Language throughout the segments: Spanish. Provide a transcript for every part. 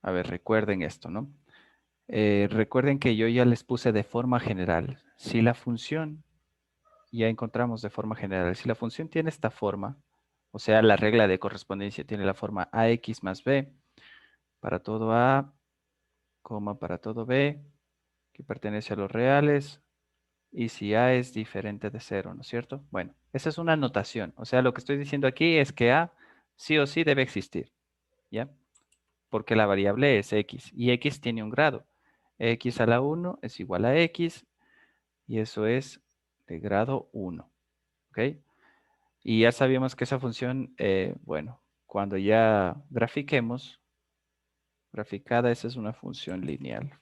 a ver, recuerden esto, ¿no? Recuerden que yo ya les puse de forma general. Si la función, ya encontramos de forma general, si la función tiene esta forma, o sea, la regla de correspondencia tiene la forma ax más b, para todo a, coma, para todo b, que pertenece a los reales, y si a es diferente de cero, ¿no es cierto? Bueno, esa es una notación. O sea, lo que estoy diciendo aquí es que a sí o sí debe existir, ¿ya? Porque la variable es x, y x tiene un grado. X a la 1 es igual a x, y eso es de grado 1, ¿ok? Y ya sabíamos que esa función, bueno, cuando ya grafiquemos, graficada, esa es una función lineal,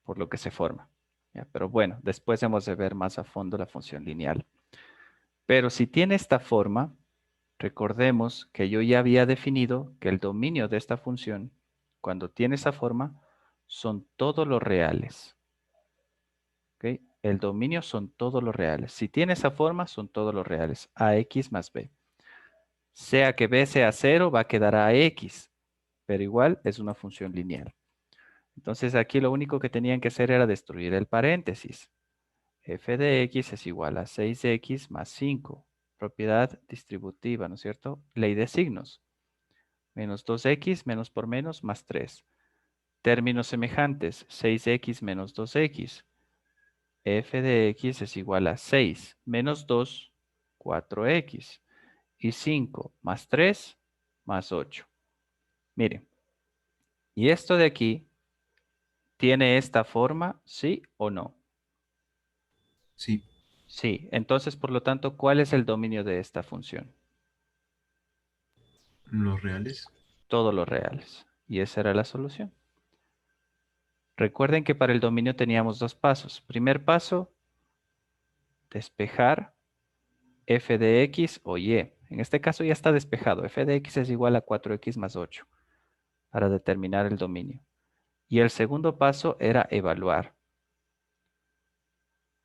por lo que se forma. ¿Ya? Pero bueno, después hemos de ver más a fondo la función lineal. Pero si tiene esta forma, recordemos que yo ya había definido que el dominio de esta función, cuando tiene esa forma, son todos los reales. ¿Ok? El dominio son todos los reales. Si tiene esa forma, son todos los reales. AX más B. Sea que B sea 0, va a quedar AX, pero igual es una función lineal. Entonces aquí lo único que tenían que hacer era destruir el paréntesis. F de x es igual a 6x más 5. Propiedad distributiva, ¿no es cierto? Ley de signos. Menos 2x menos por menos más 3. Términos semejantes. 6x menos 2x. F de x es igual a 6 menos 2, 4x. Y 5 más 3 más 8. Miren. Y esto de aquí tiene esta forma, ¿sí o no? Sí, Sí. Entonces, por lo tanto, ¿cuál es el dominio de esta función? los reales. Todos los reales. Y esa era la solución. Recuerden que para el dominio teníamos dos pasos. Primer paso, despejar f de x o y. En este caso ya está despejado. F de x es igual a 4x más 8 para determinar el dominio. Y el segundo paso era evaluar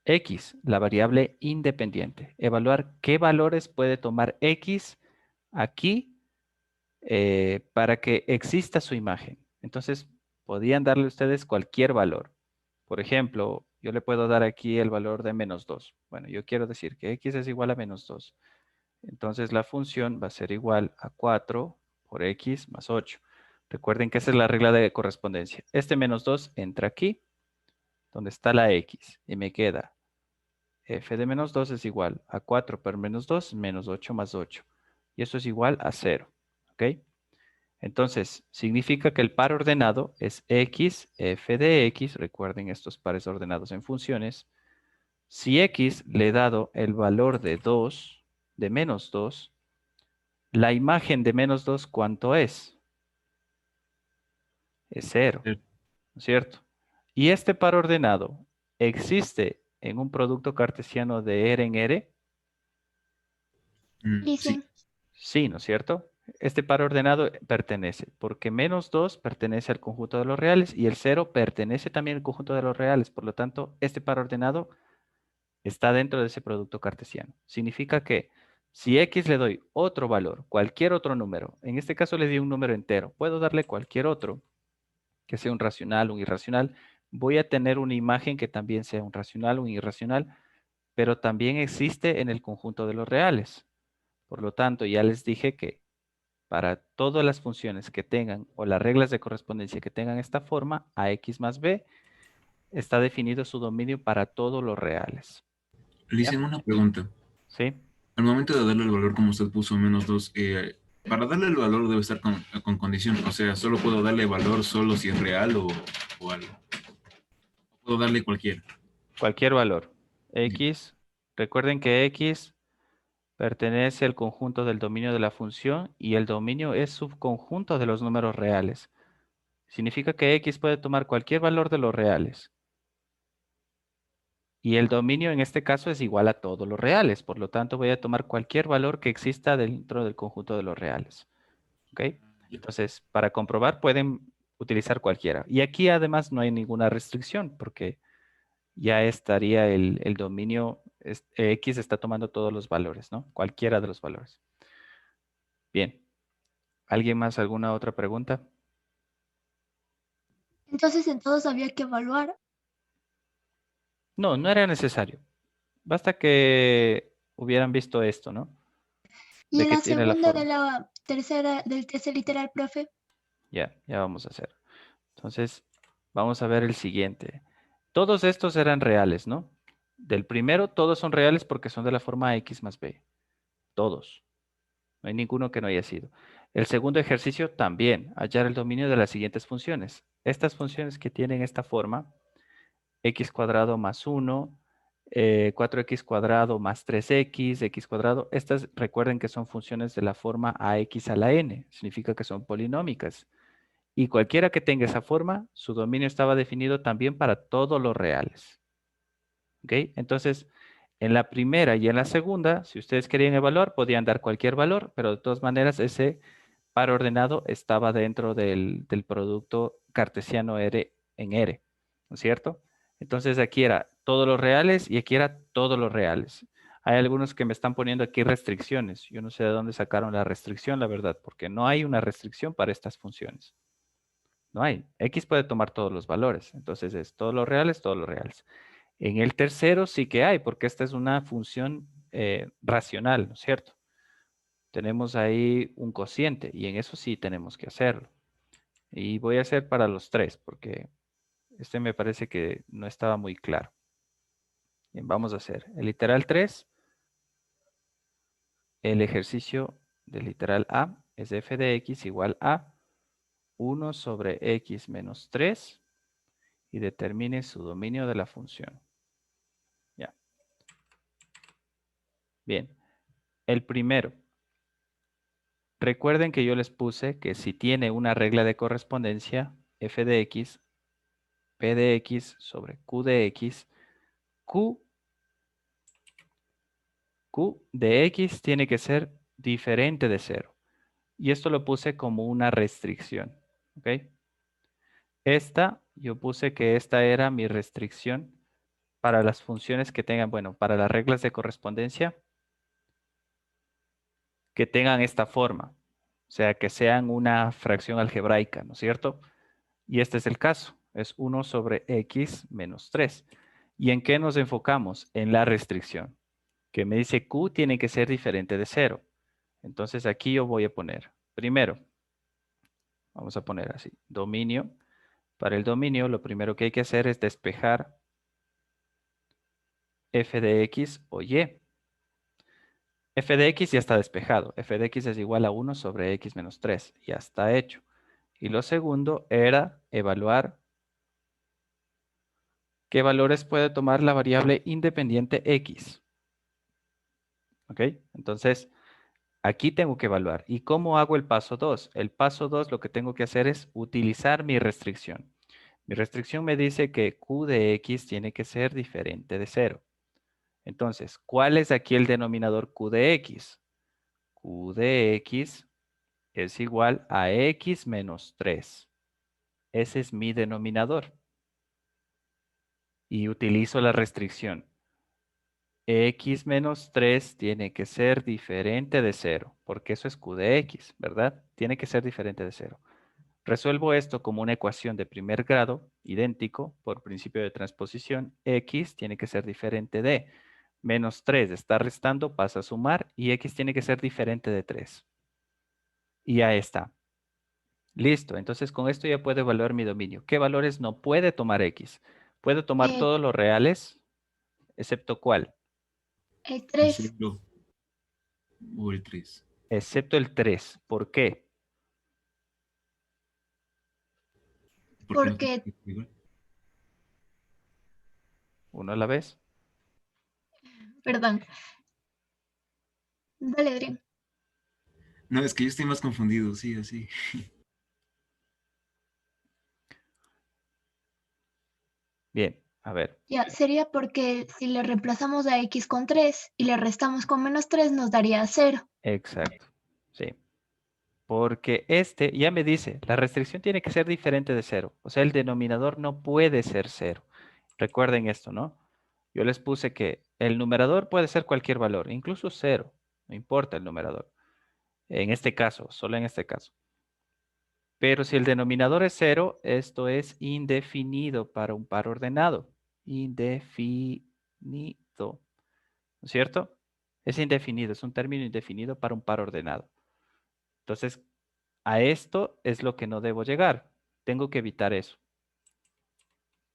x, la variable independiente. Evaluar qué valores puede tomar x aquí para que exista su imagen. Entonces, podían darle ustedes cualquier valor. Por ejemplo, yo le puedo dar aquí el valor de menos 2. Bueno, yo quiero decir que x es igual a menos 2. Entonces, la función va a ser igual a 4 por x más 8. Recuerden que esa es la regla de correspondencia. Este menos 2 entra aquí, donde está la x, y me queda f de menos 2 es igual a 4 por menos 2, menos 8 más 8. Y eso es igual a 0. ¿Ok? Entonces, significa que el par ordenado es x, f de x, recuerden estos pares ordenados en funciones. Si x le he dado el valor de 2, de menos 2, la imagen de menos 2, ¿cuánto es? Es 0, Eh, ¿no es cierto? Y este par ordenado existe en un producto cartesiano de R en R. sí, Dicen, Sí, ¿no es cierto? Este par ordenado pertenece, porque menos 2 pertenece al conjunto de los reales y el 0 pertenece también al conjunto de los reales. Por lo tanto, este par ordenado está dentro de ese producto cartesiano. Significa que si x le doy otro valor, cualquier otro número, en este caso le di un número entero, puedo darle cualquier otro, que sea un racional, un irracional, voy a tener una imagen que también sea un racional, un irracional, pero también existe en el conjunto de los reales. Por lo tanto, ya les dije que para todas las funciones que tengan o las reglas de correspondencia que tengan esta forma, ax más b, está definido su dominio para todos los reales. le ¿Ya? hice una pregunta. ¿Sí? Al momento de darle el valor, como usted puso menos 2, para darle el valor debe estar con condición. O sea, solo puedo darle valor solo si es real o algo. Puedo darle cualquiera. Cualquier valor. Ya. X, recuerden que x pertenece al conjunto del dominio de la función y el dominio es subconjunto de los números reales. Significa que x puede tomar cualquier valor de los reales. Y el dominio en este caso es igual a todos los reales. Por lo tanto, voy a tomar cualquier valor que exista dentro del conjunto de los reales. ¿Ok? Ya. Entonces, para comprobar pueden utilizar cualquiera. Y aquí además no hay ninguna restricción porque ya estaría el dominio, X está tomando todos los valores, ¿no? Cualquiera de los valores. Bien. ¿Alguien más? ¿Alguna otra pregunta? Entonces en todos había que evaluar. No, no era necesario. Basta que hubieran visto esto, ¿no? Y De en que la tiene la segunda de forma. la tercera, del tercer literal, profe. Ya vamos a hacer. Entonces, vamos a ver el siguiente. Todos estos eran reales, ¿no? Del primero, todos son reales porque son de la forma x más b. Todos. No hay ninguno que no haya sido. El segundo ejercicio también, hallar el dominio de las siguientes funciones. Estas funciones que tienen esta forma, x cuadrado más 1, 4x cuadrado más 3x, x cuadrado, estas recuerden que son funciones de la forma ax a la n, significa que son polinómicas. Y cualquiera que tenga esa forma, su dominio estaba definido también para todos los reales. ¿Ok? Entonces, en la primera y en la segunda, si ustedes querían evaluar, podían dar cualquier valor, pero de todas maneras ese par ordenado estaba dentro del producto cartesiano R en R, ¿no es cierto? Entonces aquí era todos los reales y aquí era todos los reales. Hay algunos que me están poniendo aquí restricciones. Yo no sé de dónde sacaron la restricción, la verdad, porque no hay una restricción para estas funciones. No hay. X puede tomar todos los valores. Entonces es todos los reales, todos los reales. En el tercero sí que hay, porque esta es una función racional, ¿no es cierto? Tenemos ahí un cociente y en eso sí tenemos que hacerlo. Y voy a hacer para los tres, porque este me parece que no estaba muy claro. Bien, vamos a hacer el literal 3. El ejercicio del literal A es f de x igual a 1 sobre x menos 3 y determine su dominio de la función. Ya. Bien. El primero. Recuerden que yo les puse que si tiene una regla de correspondencia, f de x, p de x sobre q de x, q de x tiene que ser diferente de 0. Y esto lo puse como una restricción. ¿Ok? Esta, yo puse que esta era mi restricción para las funciones que tengan, bueno, para las reglas de correspondencia que tengan esta forma. O sea, que sean una fracción algebraica, ¿no es cierto? Y este es el caso. Es 1 sobre x menos 3. ¿Y en qué nos enfocamos? En la restricción, que me dice q tiene que ser diferente de 0. Entonces aquí yo voy a poner, primero, vamos a poner así, dominio. Para el dominio, lo primero que hay que hacer es despejar f de x o y. F de x ya está despejado. F de x es igual a 1 sobre x menos 3. Ya está hecho. Y lo segundo era evaluar qué valores puede tomar la variable independiente x. ¿Ok? Entonces, aquí tengo que evaluar. ¿Y cómo hago el paso 2? El paso 2 lo que tengo que hacer es utilizar mi restricción. Mi restricción me dice que q de x tiene que ser diferente de 0. Entonces, ¿cuál es aquí el denominador q de x? Q de x es igual a x menos 3. Ese es mi denominador. Y utilizo la restricción. X menos 3 tiene que ser diferente de 0, porque eso es q de x, ¿verdad? Tiene que ser diferente de 0. Resuelvo esto como una ecuación de primer grado, idéntico, por principio de transposición. X tiene que ser diferente de menos 3, está restando, pasa a sumar, y x tiene que ser diferente de 3. Y ya está. Listo, entonces con esto ya puedo evaluar mi dominio. ¿Qué valores no puede tomar x? Puede tomar Eh, todos los reales, excepto ¿cuál? el El 3, 0 o el 3. Excepto el 3. ¿Por qué? ¿Por qué no tiene porque, que ser igual? Uno a la vez. perdón, dale, Adrián. No, es que yo estoy más confundido, sí, así. Bien, a ver. Ya, sería porque si le reemplazamos a x con 3 y le restamos con menos 3 nos daría 0. Exacto. Sí. Porque este ya me dice, la restricción tiene que ser diferente de 0. O sea, el denominador no puede ser 0. Recuerden esto, ¿no? Yo les puse que el numerador puede ser cualquier valor, incluso 0. No importa el numerador. En este caso, solo en este caso. Pero si el denominador es 0, esto es indefinido para un par ordenado. Indefinido. ¿No es cierto? Es indefinido, es un término indefinido para un par ordenado. Entonces, a esto es lo que no debo llegar. Tengo que evitar eso.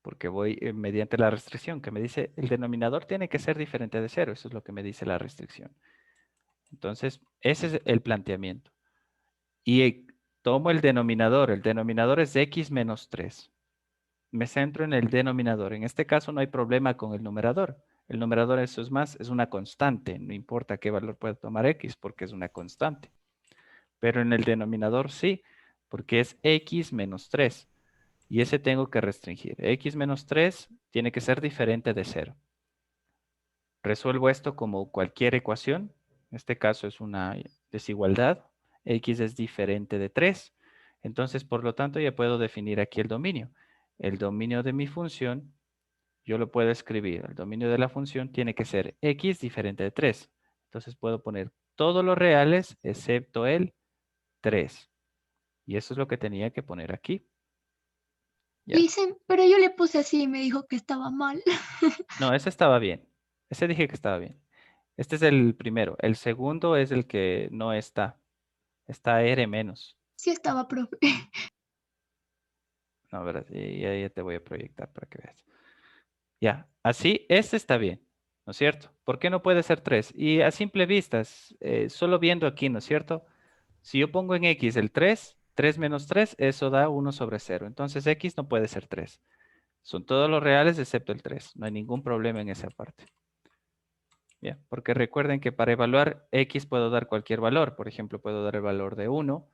Porque voy mediante la restricción que me dice el denominador tiene que ser diferente de 0. Eso es lo que me dice la restricción. Entonces, ese es el planteamiento. Y tomo el denominador. El denominador es x menos 3. Me centro en el denominador. En este caso no hay problema con el numerador. El numerador, eso es más, es una constante. No importa qué valor pueda tomar x porque es una constante. Pero en el denominador sí, porque es x menos 3. Y ese tengo que restringir. X menos 3 tiene que ser diferente de 0. Resuelvo esto como cualquier ecuación. En este caso es una desigualdad. X es diferente de 3. Entonces, por lo tanto, ya puedo definir aquí el dominio. El dominio de mi función, yo lo puedo escribir. El dominio de la función tiene que ser X diferente de 3. Entonces, puedo poner todos los reales excepto el 3. Y eso es lo que tenía que poner aquí. Ya. Dicen, pero yo le puse así y me dijo que estaba mal. No, ese estaba bien. Ese dije que estaba bien. Este es el primero. El segundo es el que no está. Está R menos. Sí estaba, profe. No, ¿verdad? Ya te voy a proyectar para que veas. Ya, así, este está bien, ¿no es cierto? ¿Por qué no puede ser 3? Y a simple vista, solo viendo aquí, ¿no es cierto? Si yo pongo en X el 3, 3 menos 3, eso da 1 sobre 0. Entonces X no puede ser 3. Son todos los reales excepto el 3. No hay ningún problema en esa parte. Bien, porque recuerden que para evaluar X puedo dar cualquier valor. Por ejemplo, puedo dar el valor de 1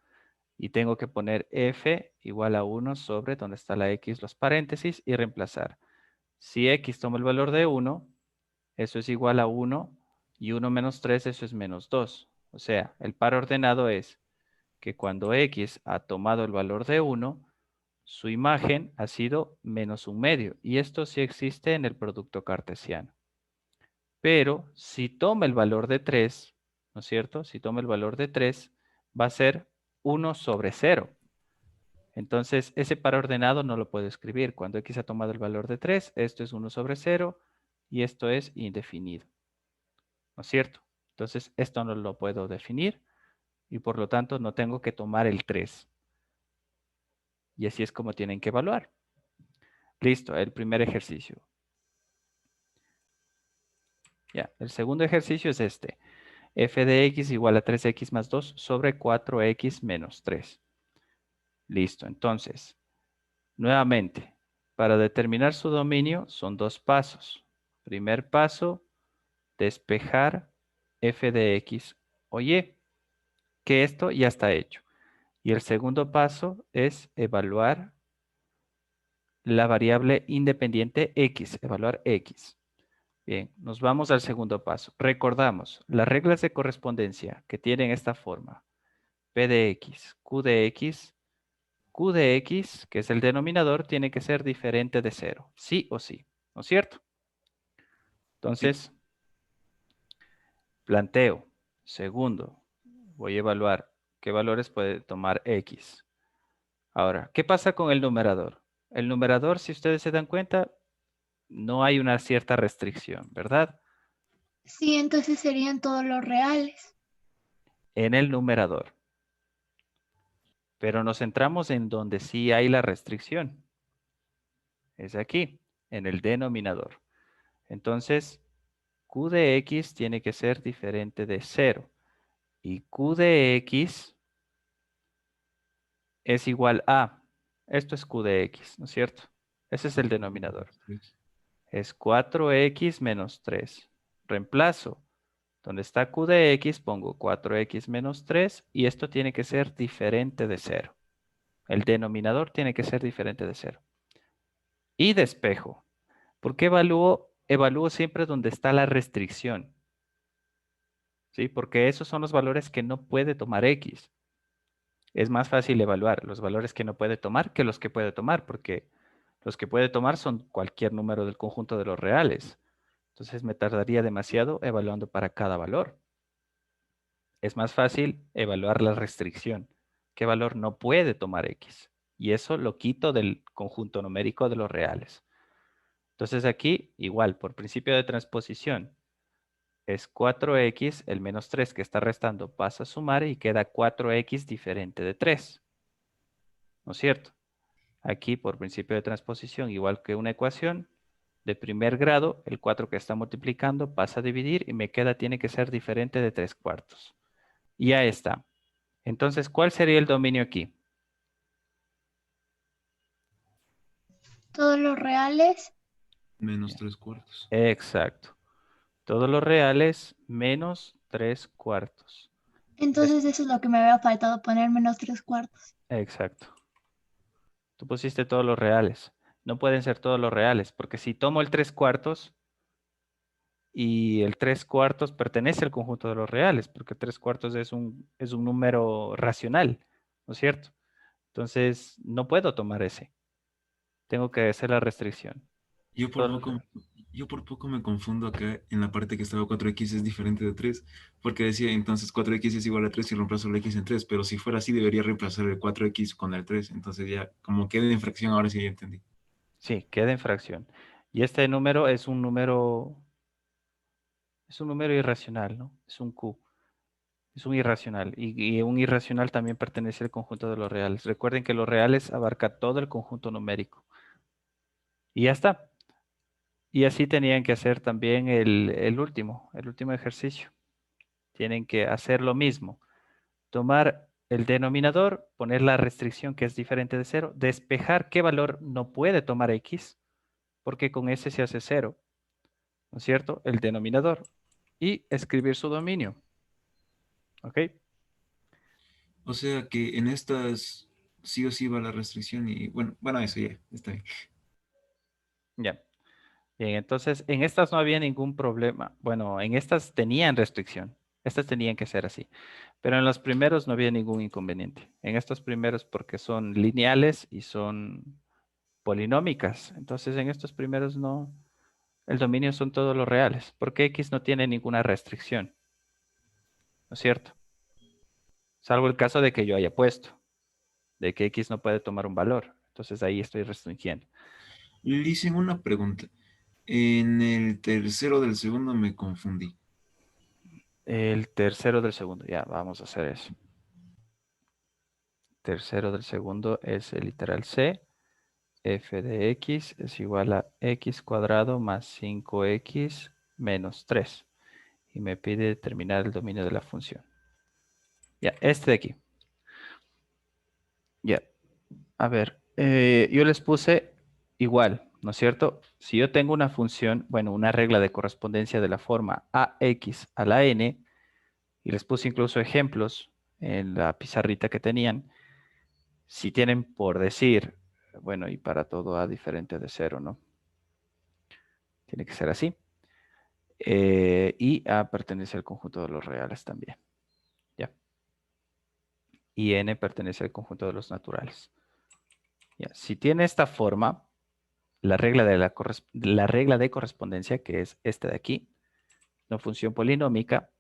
y tengo que poner F igual a 1 sobre donde está la X, los paréntesis y reemplazar. Si X toma el valor de 1, eso es igual a 1 y 1 menos 3, eso es menos 2. O sea, el par ordenado es que cuando X ha tomado el valor de 1, su imagen ha sido menos un medio. Y esto sí existe en el producto cartesiano. Pero si toma el valor de 3, ¿no es cierto? Si toma el valor de 3, va a ser 1 sobre 0. Entonces, ese par ordenado no lo puedo escribir. Cuando X ha tomado el valor de 3, esto es 1 sobre 0 y esto es indefinido. ¿No es cierto? Entonces, esto no lo puedo definir y por lo tanto no tengo que tomar el 3. Y así es como tienen que evaluar. Listo, el primer ejercicio. Ya, el segundo ejercicio es este. F de X igual a 3X más 2 sobre 4X menos 3. Listo, entonces, nuevamente, para determinar su dominio son dos pasos. Primer paso, despejar F de X o Y, que esto ya está hecho. Y el segundo paso es evaluar la variable independiente X, evaluar X. Bien, nos vamos al segundo paso. Recordamos, las reglas de correspondencia que tienen esta forma, P de X, Q de X, Q de X, que es el denominador, tiene que ser diferente de 0, sí o sí, ¿no es cierto? Entonces, planteo. Segundo, voy a evaluar qué valores puede tomar X. Ahora, ¿qué pasa con el numerador? El numerador, si ustedes se dan cuenta, no hay una cierta restricción, ¿verdad? Sí, entonces serían todos los reales. En el numerador. Pero nos centramos en donde sí hay la restricción. Es aquí, en el denominador. Entonces, Q de X tiene que ser diferente de 0. Y Q de X es igual a, esto es Q de X, ¿no es cierto? Ese es el denominador. Es 4X menos 3. Reemplazo. Donde está Q de X pongo 4X menos 3 y esto tiene que ser diferente de 0. El denominador tiene que ser diferente de 0. Y despejo. ¿Por qué evalúo? Evalúo siempre donde está la restricción. ¿Sí? Porque esos son los valores que no puede tomar X. Es más fácil evaluar los valores que no puede tomar que los que puede tomar, porque los que puede tomar son cualquier número del conjunto de los reales. Entonces me tardaría demasiado evaluando para cada valor. Es más fácil evaluar la restricción, qué valor no puede tomar X. Y eso lo quito del conjunto numérico de los reales. Entonces aquí, igual, por principio de transposición, es 4X, el menos 3 que está restando pasa a sumar y queda 4X diferente de 3. ¿No es cierto? Aquí, por principio de transposición, igual que una ecuación de primer grado, el 4 que está multiplicando pasa a dividir y me queda, tiene que ser diferente de 3/4. Y ya está. Entonces, ¿cuál sería el dominio aquí? Todos los reales. Menos 3/4. Exacto. Todos los reales menos 3/4. Entonces eso es lo que me había faltado poner -3/4. Exacto. Tú pusiste todos los reales. No pueden ser todos los reales, porque si tomo el 3/4 y el 3/4 pertenece al conjunto de los reales, porque 3/4 es un número racional, ¿no es cierto? Entonces, no puedo tomar ese. Tengo que hacer la restricción. Yo por Todos los poco, reales. yo por poco me confundo acá en la parte que estaba 4x es diferente de 3, porque decía entonces 4x es igual a 3 y reemplazo el x en 3, pero si fuera así debería reemplazar el 4x con el 3, entonces ya como queda en fracción ahora sí ya entendí. Sí, queda en fracción. Y este número es un número irracional, ¿no? Es un Q. Es un irracional. Y un irracional también pertenece al conjunto de los reales. Recuerden que los reales abarca todo el conjunto numérico. Y ya está. Y así tenían que hacer también el último ejercicio. Tienen que hacer lo mismo. Tomar el denominador, poner la restricción que es diferente de cero, despejar qué valor no puede tomar X, porque con ese se hace cero, ¿no es cierto? El denominador. Y escribir su dominio. ¿Ok? O sea que en estas sí o sí va la restricción y bueno, eso ya, está bien. Ya. Bien, entonces en estas no había ningún problema. Bueno, en estas tenían restricción. Estas tenían que ser así. Pero en los primeros no había ningún inconveniente. En estos primeros porque son lineales y son polinómicas. Entonces en estos primeros no, el dominio son todos los reales. Porque X no tiene ninguna restricción. ¿No es cierto? Salvo el caso de que yo haya puesto, de que X no puede tomar un valor. Entonces ahí estoy restringiendo. Le hice una pregunta. En el tercero del segundo me confundí. El tercero del segundo. Ya, vamos a hacer eso. Tercero del segundo es el literal C. F de X es igual a X cuadrado más 5X menos 3. Y me pide determinar el dominio de la función. Ya, este de aquí. Ya, a ver, yo les puse igual, ¿no es cierto? Si yo tengo una función, bueno, una regla de correspondencia de la forma AX a la N, y les puse incluso ejemplos en la pizarrita que tenían, si tienen por decir, bueno, y para todo A diferente de cero, ¿no? Tiene que ser así. Y A pertenece al conjunto de los reales también. ¿Ya? Y N pertenece al conjunto de los naturales. ¿Ya? Si tiene esta forma, la regla de correspondencia, que es esta de aquí, una función polinómica,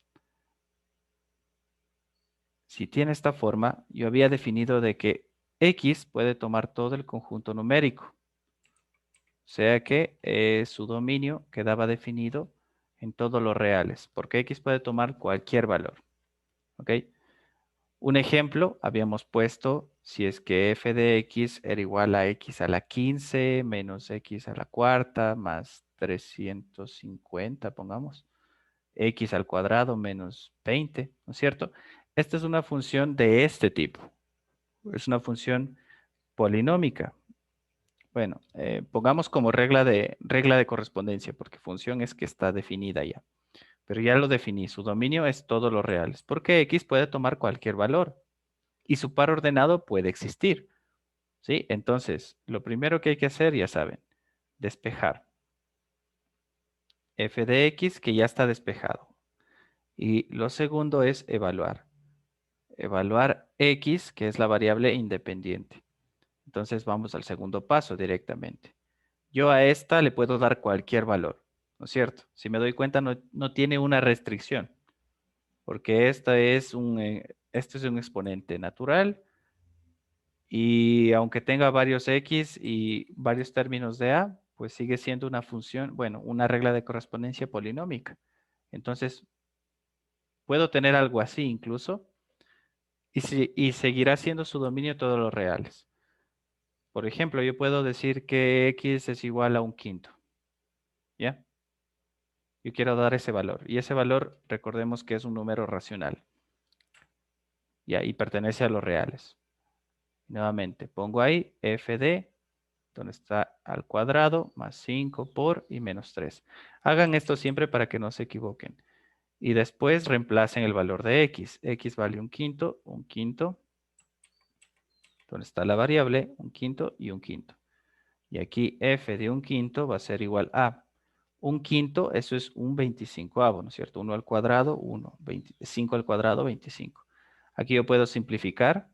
si tiene esta forma, yo había definido de que X puede tomar todo el conjunto numérico. O sea que su dominio quedaba definido en todos los reales, porque X puede tomar cualquier valor. ¿Ok? Un ejemplo, habíamos puesto si es que f de x era igual a x a la 15 menos x a la cuarta más 350, pongamos, x al cuadrado menos 20, ¿no es cierto? Esta es una función de este tipo. Es una función polinómica. Bueno, pongamos como regla de correspondencia, porque función es que está definida ya. Pero ya lo definí, su dominio es todos los reales, porque x puede tomar cualquier valor y su par ordenado puede existir. ¿Sí? Entonces, lo primero que hay que hacer, ya saben, despejar. F de X que ya está despejado. Y lo segundo es evaluar. Evaluar X, que es la variable independiente. Entonces vamos al segundo paso directamente. Yo a esta le puedo dar cualquier valor, ¿no es cierto? Si me doy cuenta, no tiene una restricción, porque esto es un exponente natural Y aunque tenga varios x y varios términos de a, pues sigue siendo una función, bueno, una regla de correspondencia polinómica. Entonces, puedo tener algo así incluso, y seguirá siendo su dominio todos los reales. Por ejemplo, yo puedo decir que x es igual a 1/5. ¿Ya? Yo quiero dar ese valor. Y ese valor, recordemos que es un número racional. ¿Ya? Y pertenece a los reales. Nuevamente, pongo ahí f de, donde está al cuadrado, más 5 por y menos 3. Hagan esto siempre para que no se equivoquen. Y después reemplacen el valor de x. X vale 1/5, donde está la variable, 1/5 y 1/5. Y aquí f de 1/5 va a ser igual a 1/5, eso es un 25avo, ¿no es cierto? 1 al cuadrado, 1, 5 al cuadrado, 25. Aquí yo puedo simplificar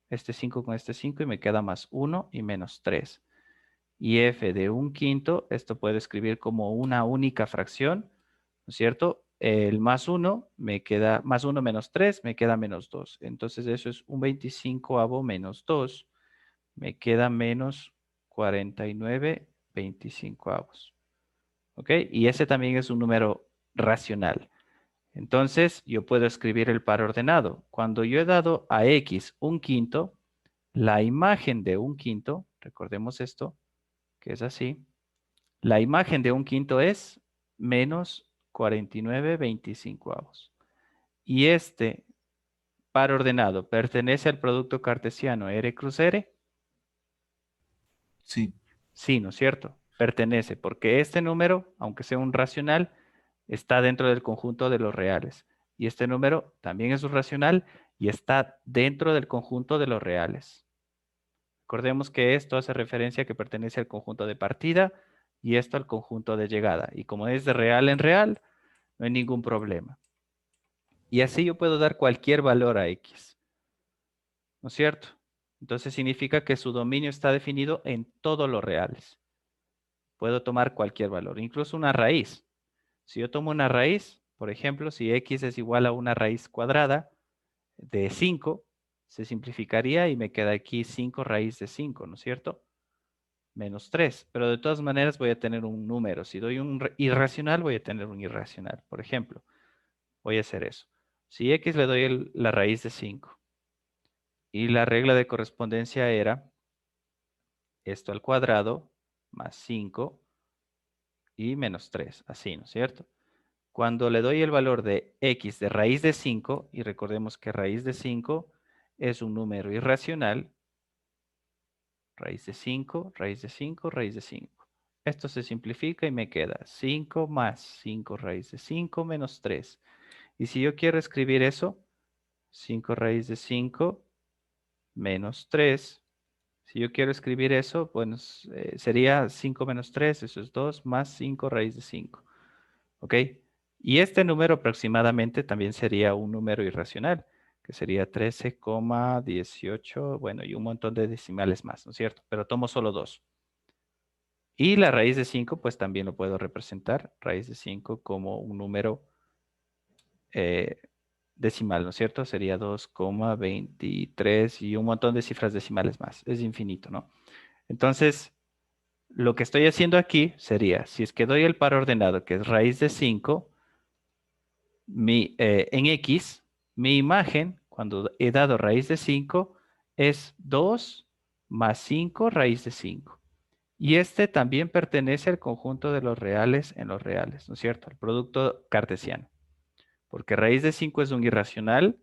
este 5 con este 5 y me queda más 1 y menos 3. Y f de 1/5, esto puedo escribir como una única fracción, ¿no es cierto? El más 1 me queda, más 1 menos 3 me queda menos 2. Entonces eso es un 25avo menos 2. Me queda menos 49 25avos. ¿Ok? Y ese también es un número racional. Entonces yo puedo escribir el par ordenado. Cuando yo he dado a x 1/5, la imagen de 1/5, recordemos esto, que es así, la imagen de 1/5 es menos 49 25avos. Y este par ordenado pertenece al producto cartesiano R cruz R. Sí, Sí, ¿no es cierto? Pertenece, porque este número, aunque sea un racional, está dentro del conjunto de los reales. Y este número también es un racional y está dentro del conjunto de los reales. Recordemos que esto hace referencia a que pertenece al conjunto de partida y esto al conjunto de llegada. Y como es de real en real, no hay ningún problema. Y así yo puedo dar cualquier valor a x, ¿no es cierto? Entonces significa que su dominio está definido en todos los reales. Puedo tomar cualquier valor, incluso una raíz. Si yo tomo una raíz, por ejemplo, si x es igual a una raíz cuadrada de 5, se simplificaría y me queda aquí 5 raíz de 5, ¿no es cierto? Menos 3, pero de todas maneras voy a tener un número. Si doy un irracional, voy a tener un irracional. Por ejemplo, voy a hacer eso. Si x le doy la raíz de 5 y la regla de correspondencia era esto al cuadrado más 5 y menos 3, así, ¿no es cierto? Cuando le doy el valor de x de raíz de 5, y recordemos que raíz de 5 es un número irracional, raíz de 5, raíz de 5, raíz de 5. Esto se simplifica y me queda 5 más 5 raíz de 5 menos 3. Y si yo quiero escribir eso, 5 raíz de 5 menos 3. Si yo quiero escribir eso, bueno, sería 5 menos 3, eso es 2, más 5 raíz de 5. ¿Ok? Y este número aproximadamente también sería un número irracional, que sería 13,18, bueno, y un montón de decimales más, ¿no es cierto? Pero tomo solo dos. Y la raíz de 5, pues también lo puedo representar, raíz de 5 como un número decimal, ¿no es cierto? Sería 2,23 y un montón de cifras decimales más. Es infinito, ¿no? Entonces, lo que estoy haciendo aquí sería, si es que doy el par ordenado, que es raíz de 5, en X, mi imagen, cuando he dado raíz de 5, es 2 más 5 raíz de 5. Y este también pertenece al conjunto de los reales en los reales, ¿no es cierto? El producto cartesiano. Porque raíz de 5 es un irracional.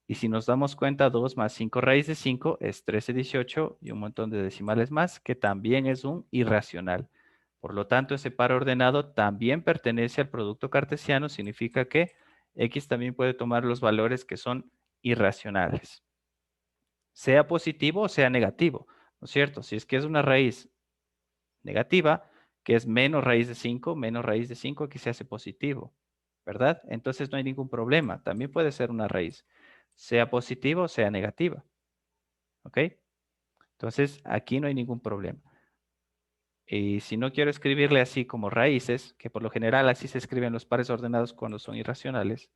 Y si nos damos cuenta, 2 más 5 raíz de 5 es 13,18 y un montón de decimales más, que también es un irracional. Por lo tanto, ese par ordenado también pertenece al producto cartesiano, significa que X también puede tomar los valores que son irracionales, sea positivo o sea negativo, ¿no es cierto? Si es que es una raíz negativa, que es menos raíz de 5 aquí se hace positivo, ¿verdad? Entonces no hay ningún problema, también puede ser una raíz, sea positiva o sea negativa, ¿ok? Entonces aquí no hay ningún problema. Y si no quiero escribirle así como raíces, que por lo general así se escriben los pares ordenados cuando son irracionales,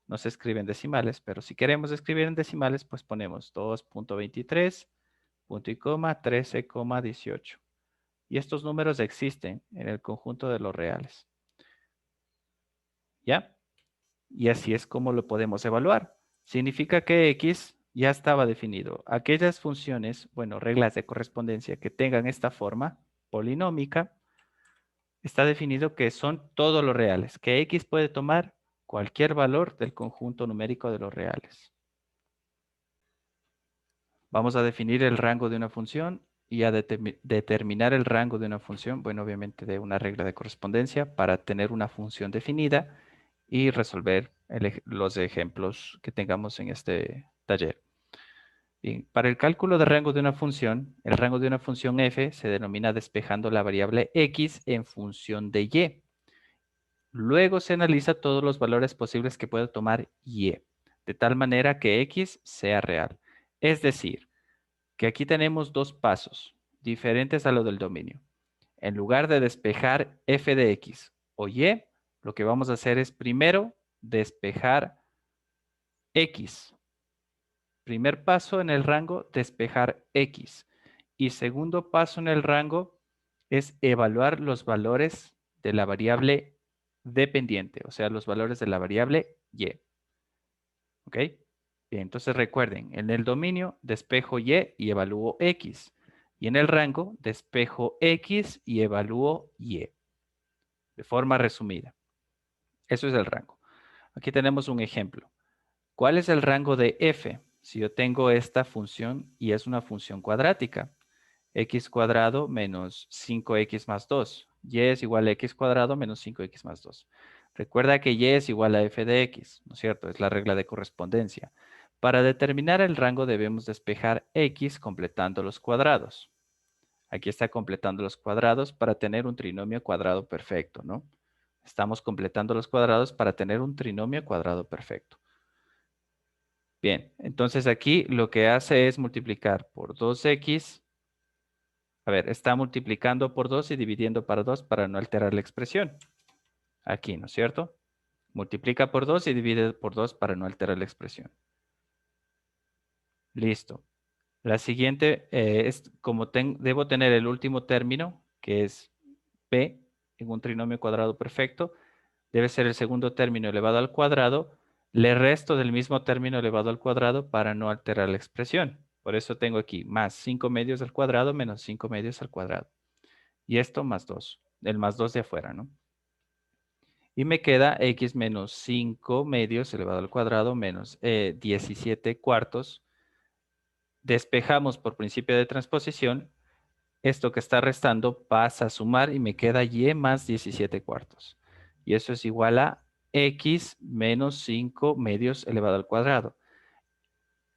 No se escribe en decimales, pero si queremos escribir en decimales, pues ponemos 2.23, punto y coma, 13,18. Y estos números existen en el conjunto de los reales. ¿Ya? Y así es como lo podemos evaluar. Significa que X ya estaba definido. Aquellas funciones, bueno, reglas de correspondencia que tengan esta forma polinómica, está definido que son todos los reales, que X puede tomar cualquier valor del conjunto numérico de los reales. Vamos a definir el rango de una función y a determinar el rango de una función, bueno, obviamente de una regla de correspondencia para tener una función definida y resolver los ejemplos que tengamos en este taller. Bien, para el cálculo del rango de una función, el rango de una función f se denomina despejando la variable x en función de y. Luego se analiza todos los valores posibles que pueda tomar y, de tal manera que x sea real. Es decir, que aquí tenemos dos pasos diferentes a lo del dominio. En lugar de despejar f de x o y, lo que vamos a hacer es primero despejar x. Primer paso en el rango, despejar x. Y segundo paso en el rango es evaluar los valores de la variable dependiente, o sea, los valores de la variable y. ¿Ok? Bien, entonces recuerden, en el dominio despejo y evalúo x. Y en el rango despejo x y evalúo y. De forma resumida. Eso es el rango. Aquí tenemos un ejemplo. ¿Cuál es el rango de f? Si yo tengo esta función y es una función cuadrática. X cuadrado menos 5x más 2. Y es igual a x cuadrado menos 5x más 2. Recuerda que y es igual a f de x, ¿no es cierto? Es la regla de correspondencia. Para determinar el rango debemos despejar x completando los cuadrados. Aquí está completando los cuadrados para tener un trinomio cuadrado perfecto, ¿no? Estamos completando los cuadrados para tener un trinomio cuadrado perfecto. Bien, entonces aquí lo que hace es multiplicar por 2x. A ver, está multiplicando por 2 y dividiendo para 2 para no alterar la expresión. Aquí, ¿no es cierto? Multiplica por 2 y divide por 2 para no alterar la expresión. Listo. La siguiente es como debo tener el último término, que es p, en un trinomio cuadrado perfecto. Debe ser el segundo término elevado al cuadrado. Le resto del mismo término elevado al cuadrado para no alterar la expresión. Por eso tengo aquí más 5 medios al cuadrado menos 5 medios al cuadrado. Y esto más 2. El más 2 de afuera, ¿no? Y me queda x menos 5 medios elevado al cuadrado menos 17 cuartos. Despejamos por principio de transposición. Esto que está restando pasa a sumar y me queda y más 17 cuartos. Y eso es igual a x menos 5 medios elevado al cuadrado.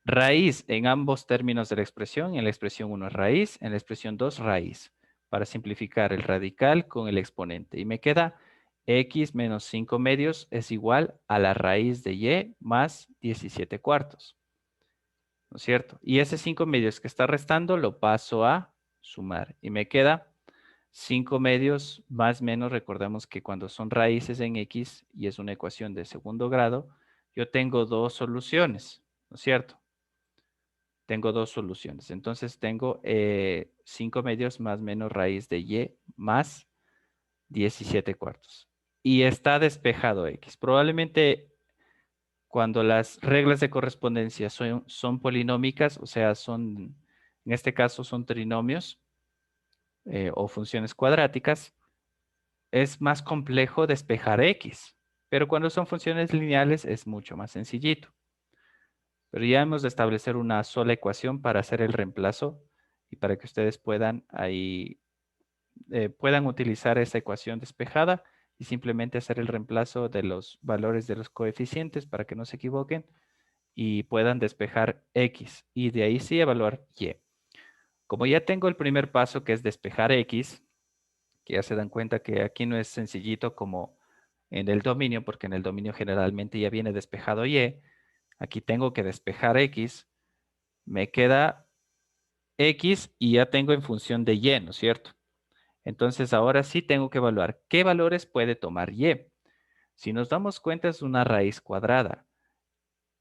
Raíz en ambos términos de la expresión. En la expresión 1 es raíz, en la expresión 2 raíz. Para simplificar el radical con el exponente. Y me queda x menos 5 medios es igual a la raíz de y más 17 cuartos. ¿No es cierto? Y ese 5 medios que está restando lo paso a sumar. Y me queda 5 medios más menos. Recordemos que cuando son raíces en x y es una ecuación de segundo grado, yo tengo dos soluciones. ¿No es cierto? Tengo dos soluciones. Entonces tengo 5 medios más menos raíz de y más 17 cuartos. Y está despejado x. Probablemente cuando las reglas de correspondencia son polinómicas, o sea, en este caso son trinomios o funciones cuadráticas, es más complejo despejar x. Pero cuando son funciones lineales es mucho más sencillito. Pero ya hemos de establecer una sola ecuación para hacer el reemplazo y para que ustedes puedan puedan utilizar esa ecuación despejada y simplemente hacer el reemplazo de los valores de los coeficientes para que no se equivoquen y puedan despejar x y de ahí sí evaluar y. Como ya tengo el primer paso que es despejar x, que ya se dan cuenta que aquí no es sencillito como en el dominio, porque en el dominio generalmente ya viene despejado y, aquí tengo que despejar x, me queda x y ya tengo en función de y, ¿no es cierto? Entonces ahora sí tengo que evaluar qué valores puede tomar y. Si nos damos cuenta es una raíz cuadrada.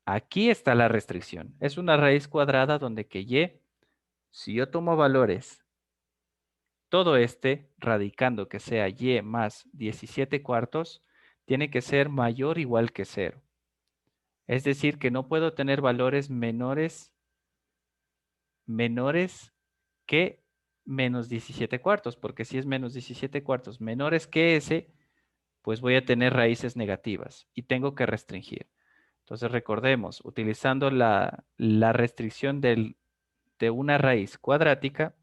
Aquí está la restricción. Es una raíz cuadrada donde que y, si yo tomo valores, todo este, radicando que sea y más 17 cuartos, tiene que ser mayor o igual que 0. Es decir, que no puedo tener valores menores que menos 17 cuartos, porque si es menos 17 cuartos menores que ese, pues voy a tener raíces negativas y tengo que restringir. Entonces recordemos, utilizando la restricción de una raíz cuadrática,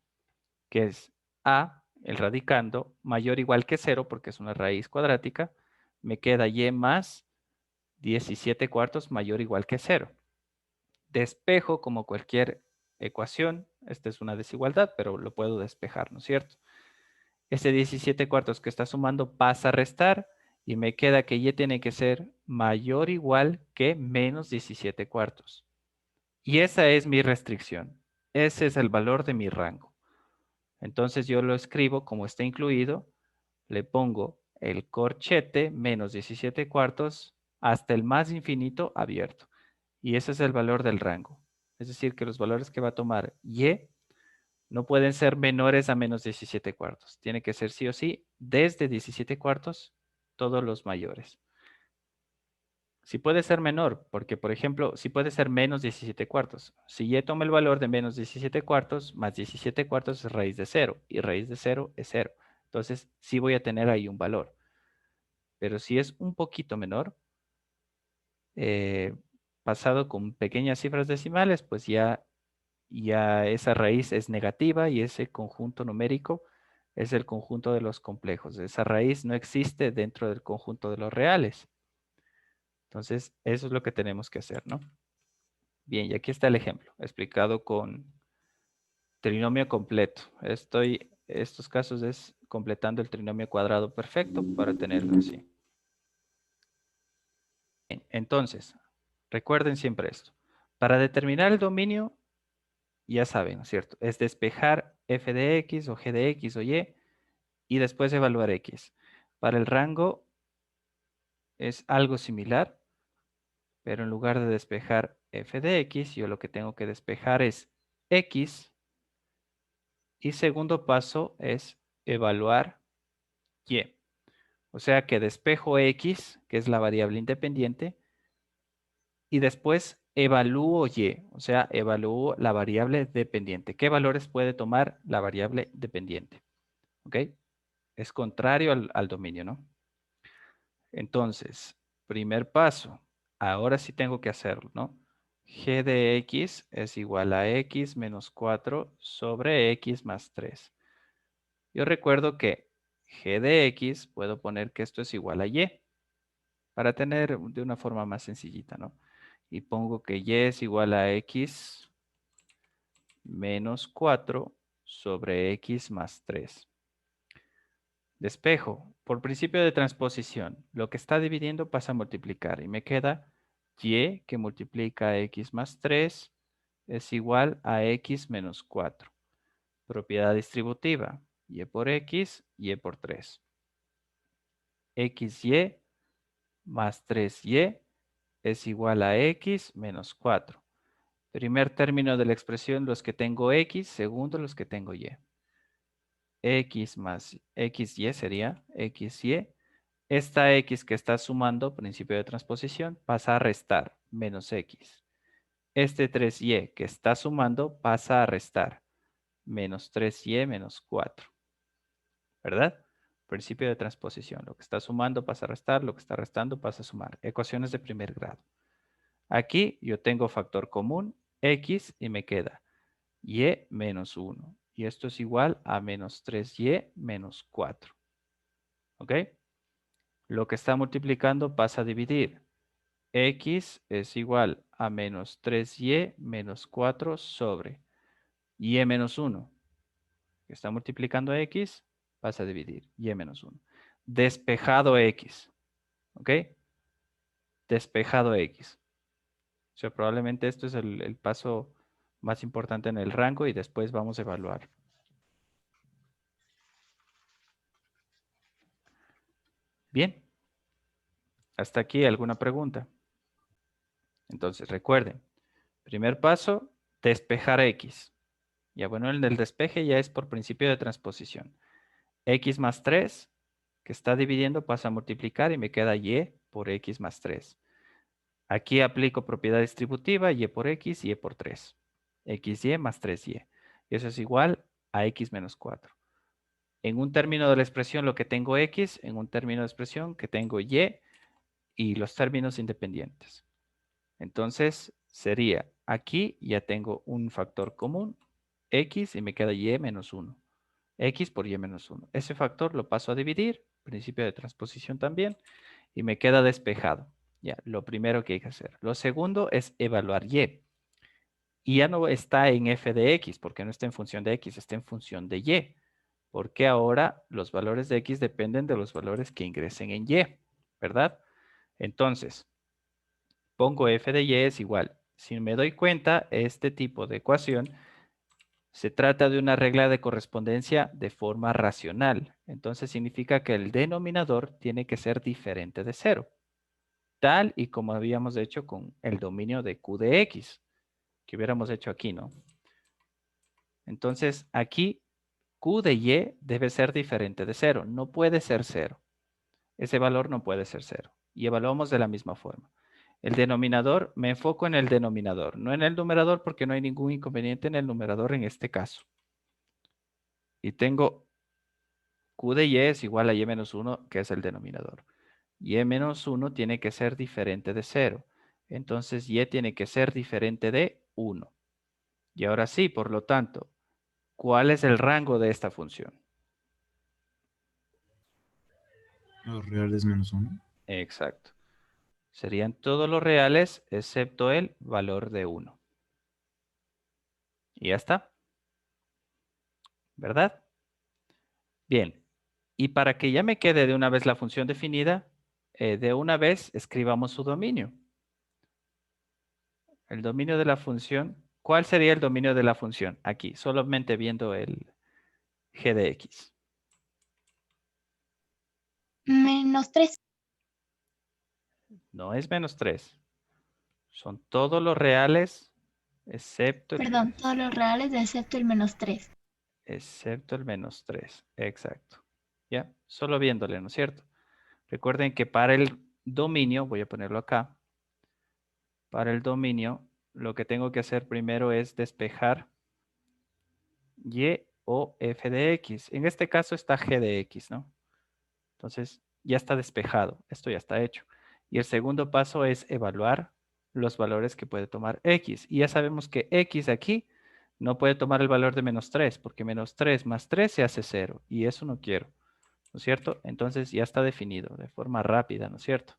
que es a, el radicando, mayor o igual que 0, porque es una raíz cuadrática, me queda y más 17 cuartos mayor o igual que 0. Despejo como cualquier ecuación, esta es una desigualdad, pero lo puedo despejar, ¿no es cierto? Ese 17 cuartos que está sumando pasa a restar y me queda que y tiene que ser mayor o igual que menos 17 cuartos. Y esa es mi restricción. Ese es el valor de mi rango. Entonces yo lo escribo como está incluido, le pongo el corchete menos 17 cuartos hasta el más infinito abierto. Y ese es el valor del rango. Es decir, que los valores que va a tomar y no pueden ser menores a menos 17 cuartos. Tiene que ser sí o sí desde 17 cuartos todos los mayores. Si puede ser menor, porque por ejemplo, si puede ser menos 17 cuartos. Si y toma el valor de menos 17 cuartos, más 17 cuartos es raíz de 0 y raíz de 0 es 0. Entonces, sí voy a tener ahí un valor. Pero si es un poquito menor, pasado con pequeñas cifras decimales, pues ya esa raíz es negativa y ese conjunto numérico es el conjunto de los complejos. Esa raíz no existe dentro del conjunto de los reales. Entonces, eso es lo que tenemos que hacer, ¿no? Bien, y aquí está el ejemplo, explicado con trinomio completo. Estos casos es completando el trinomio cuadrado perfecto para tenerlo así. Bien, entonces, recuerden siempre esto. Para determinar el dominio, ya saben, ¿no es cierto? Es despejar f de x o g de x o y después evaluar x. Para el rango es algo similar, pero en lugar de despejar f de x, yo lo que tengo que despejar es x. Y segundo paso es evaluar y. O sea que despejo x, que es la variable independiente, y después evalúo y, o sea, evalúo la variable dependiente. ¿Qué valores puede tomar la variable dependiente? ¿Ok? Es contrario al dominio, ¿no? Entonces, primer paso. Ahora sí tengo que hacerlo, ¿no? G de x es igual a x menos 4 sobre x más 3. Yo recuerdo que g de x, puedo poner que esto es igual a y, para tener de una forma más sencillita, ¿no? Y pongo que y es igual a x menos 4 sobre x más 3. Despejo. Por principio de transposición, lo que está dividiendo pasa a multiplicar y me queda y que multiplica a x más 3 es igual a x menos 4. Propiedad distributiva. Y por x, y por 3. xy más 3y es igual a x menos 4. Primer término de la expresión, los que tengo x. Segundo, los que tengo y. X más xy sería xy. Esta x que está sumando, principio de transposición, pasa a restar, menos x. Este 3y que está sumando pasa a restar, menos 3y menos 4. ¿Verdad? Principio de transposición. Lo que está sumando pasa a restar, lo que está restando pasa a sumar. Ecuaciones de primer grado. Aquí yo tengo factor común, x, y me queda y menos 1. Y esto es igual a menos 3y menos 4. ¿Ok? Lo que está multiplicando pasa a dividir. X es igual a menos 3y menos 4 sobre y menos 1. Que está multiplicando x, pasa a dividir y menos 1. Despejado x. ¿Ok? Despejado x. O sea, probablemente esto es el paso más importante en el rango y después vamos a evaluar. Bien. Hasta aquí, ¿alguna pregunta? Entonces, recuerden, primer paso, despejar X. Ya bueno, el del despeje ya es por principio de transposición. X más 3, que está dividiendo, pasa a multiplicar y me queda Y por X más 3. Aquí aplico propiedad distributiva, Y por X, Y por 3. XY más 3Y. Y eso es igual a X menos 4. En un término de la expresión lo que tengo X, en un término de expresión que tengo Y y los términos independientes. Entonces sería, aquí ya tengo un factor común, X, y me queda Y menos 1. X por Y menos 1. Ese factor lo paso a dividir, principio de transposición también, y me queda despejado. Ya, lo primero que hay que hacer. Lo segundo es evaluar Y. Y ya no está en f de x, porque no está en función de x, está en función de y. Porque ahora los valores de x dependen de los valores que ingresen en y, ¿verdad? Entonces, pongo f de y es igual. Si me doy cuenta, este tipo de ecuación se trata de una regla de correspondencia de forma racional. Entonces significa que el denominador tiene que ser diferente de 0. Tal y como habíamos hecho con el dominio de q de x, que hubiéramos hecho aquí, ¿no? Entonces, aquí q de y debe ser diferente de 0. No puede ser 0. Ese valor no puede ser 0. Y evaluamos de la misma forma. El denominador, me enfoco en el denominador, no en el numerador porque no hay ningún inconveniente en el numerador en este caso. Y tengo q de y es igual a y menos 1, que es el denominador. Y menos 1 tiene que ser diferente de 0. Entonces, y tiene que ser diferente de 1. Y ahora sí, por lo tanto, ¿cuál es el rango de esta función? Los reales menos 1. Exacto. Serían todos los reales excepto el valor de 1. Y ya está. ¿Verdad? Bien. Y para que ya me quede de una vez la función definida, de una vez escribamos su dominio. El dominio de la función. ¿Cuál sería el dominio de la función? Aquí, solamente viendo el g de x. Menos 3. No es menos 3. Son todos los reales excepto Perdón, todos los reales excepto el menos 3. el menos 3. Exacto. ¿Ya? Solo viéndole, ¿no es cierto? Recuerden que para el dominio, voy a ponerlo acá, para el dominio, lo que tengo que hacer primero es despejar y o f de x. En este caso está g de x, ¿no? Entonces, ya está despejado. Esto ya está hecho. Y el segundo paso es evaluar los valores que puede tomar x. Y ya sabemos que x aquí no puede tomar el valor de menos 3, porque menos 3 más 3 se hace 0. Y eso no quiero, ¿no es cierto? Entonces ya está definido de forma rápida, ¿no es cierto?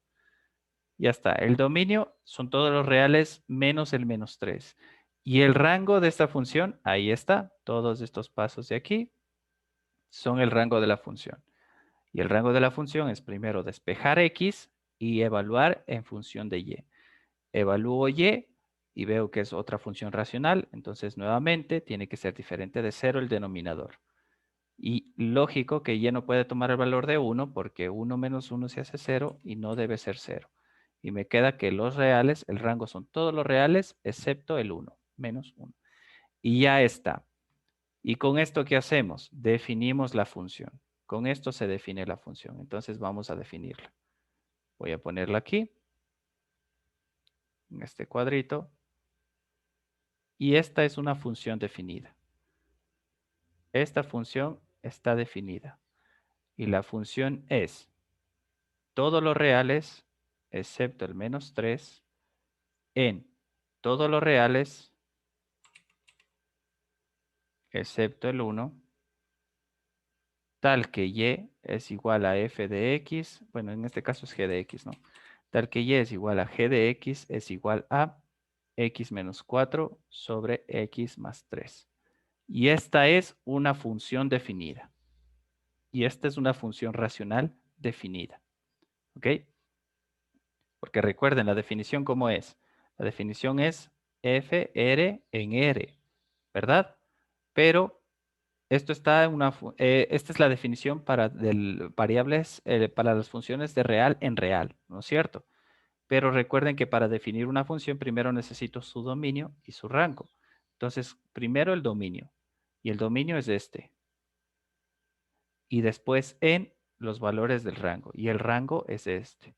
Ya está. El dominio son todos los reales menos el menos 3. Y el rango de esta función, ahí está. Todos estos pasos de aquí son el rango de la función. Y el rango de la función es primero despejar x y evaluar en función de y. Evalúo y veo que es otra función racional. Entonces, nuevamente, tiene que ser diferente de 0 el denominador. Y lógico que y no puede tomar el valor de 1 porque 1 menos 1 se hace 0 y no debe ser 0. Y me queda que los reales, el rango son todos los reales excepto el 1, menos 1. Y ya está. ¿Y con esto qué hacemos? Definimos la función. Con esto se define la función. Entonces vamos a definirla. Voy a ponerla aquí, en este cuadrito. Y esta es una función definida. Esta función está definida. Y la función es todos los reales, excepto el menos 3, en todos los reales, excepto el 1, tal que y es igual a f de x, bueno, en este caso es g de x, ¿no? Tal que y es igual a g de x es igual a x menos 4 sobre x más 3. Y esta es una función definida. Y esta es una función racional definida. ¿Ok? Porque recuerden la definición cómo es. La definición es f, r en r, ¿verdad? Pero esto está en esta es la definición para variables, para las funciones de real en real, ¿no es cierto? Pero recuerden que para definir una función primero necesito su dominio y su rango. Entonces, primero el dominio. Y el dominio es este. Y después en los valores del rango. Y el rango es este.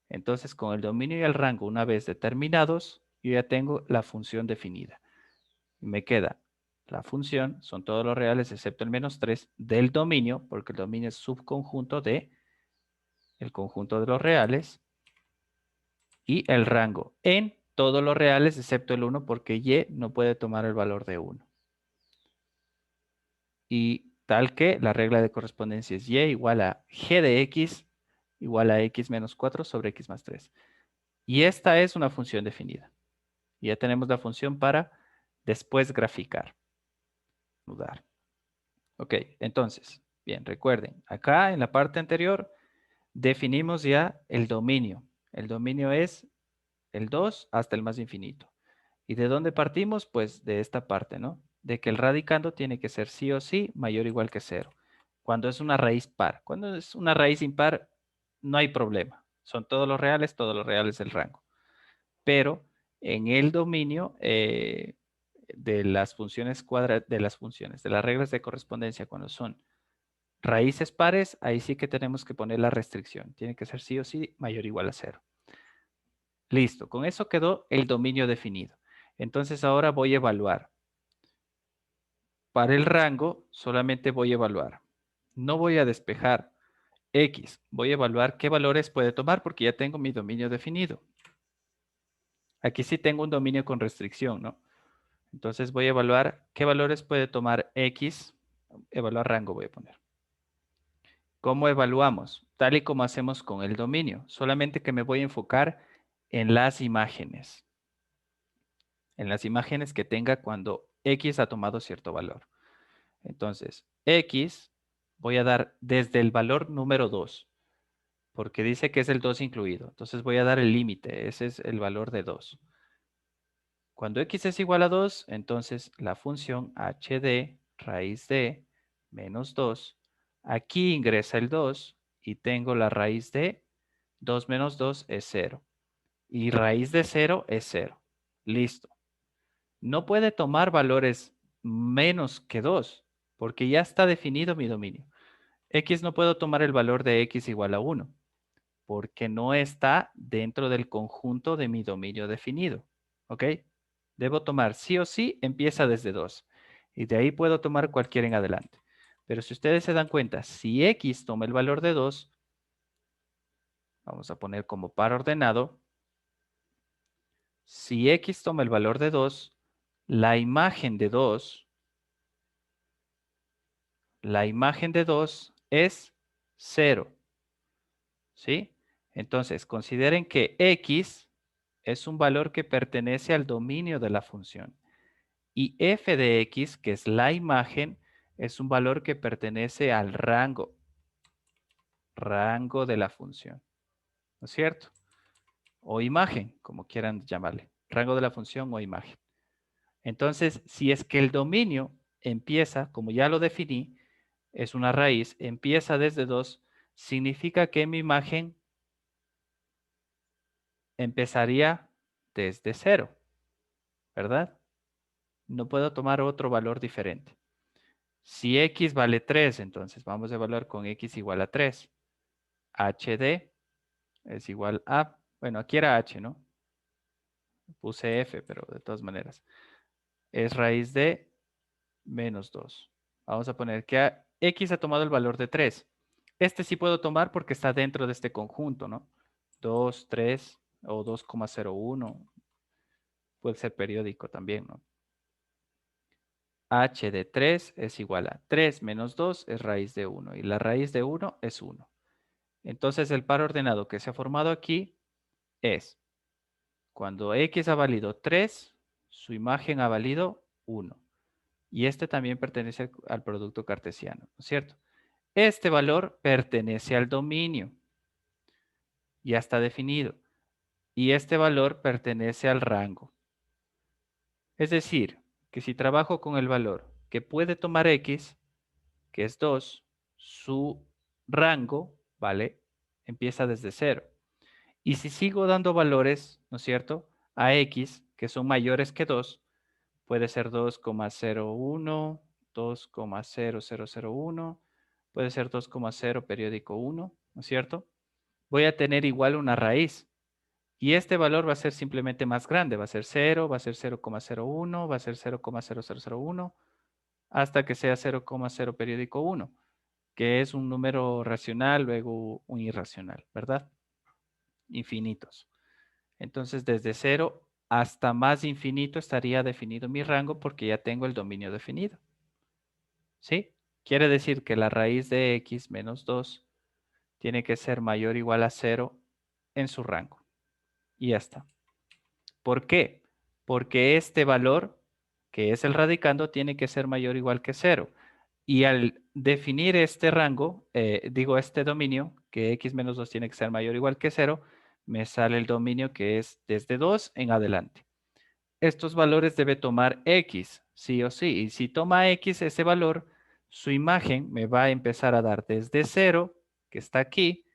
Entonces, con el dominio y el rango una vez determinados, yo ya tengo la función definida. Y me queda la función, son todos los reales excepto el -3 del dominio, porque el dominio es subconjunto de el conjunto de los reales, y el rango en todos los reales excepto el 1, porque y no puede tomar el valor de 1. Y tal que la regla de correspondencia es y igual a g de x igual a x menos 4 sobre x más 3. Y esta es una función definida. Y ya tenemos la función para después graficar. Mudar. Ok, entonces, bien, recuerden, acá en la parte anterior definimos ya el dominio. El dominio es el 2 hasta el más infinito. ¿Y de dónde partimos? Pues de esta parte, ¿no? De que el radicando tiene que ser sí o sí mayor o igual que 0. Cuando es una raíz par. Cuando es una raíz impar, no hay problema. Son todos los reales del rango. Pero en el dominio de las funciones de las reglas de correspondencia, cuando son raíces pares, ahí sí que tenemos que poner la restricción. Tiene que ser sí o sí mayor o igual a 0. Listo, con eso quedó el dominio definido. Entonces ahora voy a evaluar. Para el rango solamente voy a evaluar. No voy a despejar X. Voy a evaluar qué valores puede tomar porque ya tengo mi dominio definido. Aquí sí tengo un dominio con restricción, ¿no? Entonces voy a evaluar qué valores puede tomar X. Evaluar rango voy a poner. ¿Cómo evaluamos? Tal y como hacemos con el dominio. Solamente que me voy a enfocar en las imágenes. En las imágenes que tenga cuando X ha tomado cierto valor. Entonces, X voy a dar desde el valor número 2, porque dice que es el 2 incluido. Entonces voy a dar el límite, ese es el valor de 2. Cuando X es igual a 2, entonces la función h de raíz de menos 2, aquí ingresa el 2 y tengo la raíz de 2 menos 2 es 0. Y raíz de 0 es 0. Listo. No puede tomar valores menos que 2, porque ya está definido mi dominio. X no puedo tomar el valor de X igual a 1, porque no está dentro del conjunto de mi dominio definido. ¿Ok? Debo tomar sí o sí, empieza desde 2. Y de ahí puedo tomar cualquiera en adelante. Pero si ustedes se dan cuenta, si X toma el valor de 2, vamos a poner como par ordenado, si X toma el valor de 2, la imagen de 2 es 0. ¿Sí? Entonces, consideren que X es un valor que pertenece al dominio de la función. Y f de X, que es la imagen, es un valor que pertenece al rango de la función. ¿No es cierto? O imagen, como quieran llamarle. Rango de la función o imagen. Entonces, si es que el dominio empieza, como ya lo definí, es una raíz, empieza desde 2, significa que mi imagen empezaría desde 0, ¿verdad? No puedo tomar otro valor diferente. Si X vale 3, entonces vamos a evaluar con X igual a 3. HD es igual a, bueno, aquí era H, ¿no? Puse F, pero de todas maneras. Es raíz de menos 2. Vamos a poner que X ha tomado el valor de 3. Este sí puedo tomar porque está dentro de este conjunto, ¿no? 2, 3 o 2,01. Puede ser periódico también, ¿no? H de 3 es igual a 3 menos 2 es raíz de 1 y la raíz de 1 es 1. Entonces el par ordenado que se ha formado aquí es cuando X ha valido 3, su imagen ha valido 1. Y este también pertenece al producto cartesiano, ¿no es cierto? Este valor pertenece al dominio. Ya está definido. Y este valor pertenece al rango. Es decir, que si trabajo con el valor que puede tomar X, que es 2, su rango, ¿vale? Empieza desde 0. Y si sigo dando valores, ¿no es cierto?, a x que son mayores que 2, puede ser 2,01, 2,0001, puede ser 2,0 periódico 1, ¿no es cierto? Voy a tener igual una raíz. Y este valor va a ser simplemente más grande. Va a ser 0, va a ser 0,01, va a ser 0,0001, hasta que sea 0,0 periódico 1, que es un número racional, luego un irracional, ¿verdad? Infinitos. Entonces, desde 0 hasta más infinito estaría definido mi rango porque ya tengo el dominio definido. ¿Sí? Quiere decir que la raíz de x menos 2 tiene que ser mayor o igual a 0 en su rango. Y ya está. ¿Por qué? Porque este valor, que es el radicando, tiene que ser mayor o igual que 0. Y al definir este rango, este dominio, que x menos 2 tiene que ser mayor o igual que 0, me sale el dominio que es desde 2 en adelante. Estos valores debe tomar x, sí o sí. Y si toma x ese valor, su imagen me va a empezar a dar desde 0, que está aquí,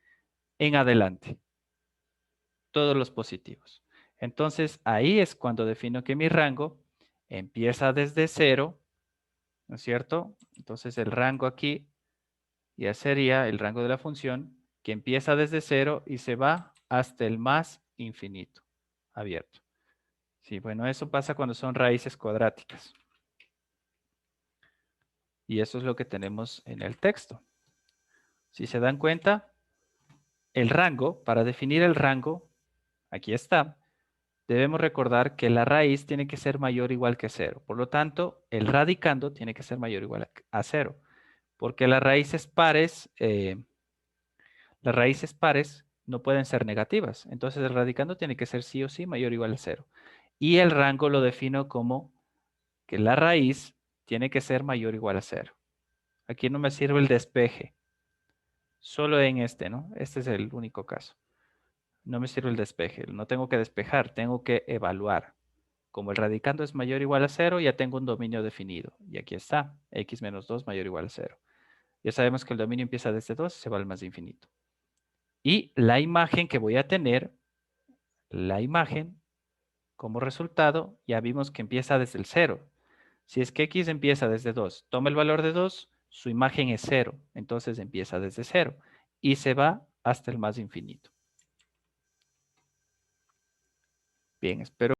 en adelante. Todos los positivos. Entonces, ahí es cuando defino que mi rango empieza desde 0, ¿no es cierto? Entonces, el rango aquí ya sería el rango de la función que empieza desde 0 y se va hasta el más infinito, abierto. Sí, bueno, eso pasa cuando son raíces cuadráticas. Y eso es lo que tenemos en el texto. Si se dan cuenta, el rango, para definir el rango, aquí está, debemos recordar que la raíz tiene que ser mayor o igual que 0. Por lo tanto, el radicando tiene que ser mayor o igual a 0. Porque las raíces pares no pueden ser negativas. Entonces, el radicando tiene que ser sí o sí mayor o igual a 0. Y el rango lo defino como que la raíz tiene que ser mayor o igual a 0. Aquí no me sirve el despeje. Solo en este, ¿no? Este es el único caso. No me sirve el despeje. No tengo que despejar, tengo que evaluar. Como el radicando es mayor o igual a 0, ya tengo un dominio definido. Y aquí está, x menos 2 mayor o igual a 0. Ya sabemos que el dominio empieza desde 2 y se va al más infinito. Y la imagen que voy a tener, la imagen como resultado, ya vimos que empieza desde el 0. Si es que x empieza desde 2, toma el valor de 2, su imagen es 0. Entonces empieza desde 0 y se va hasta el más infinito. Bien, espero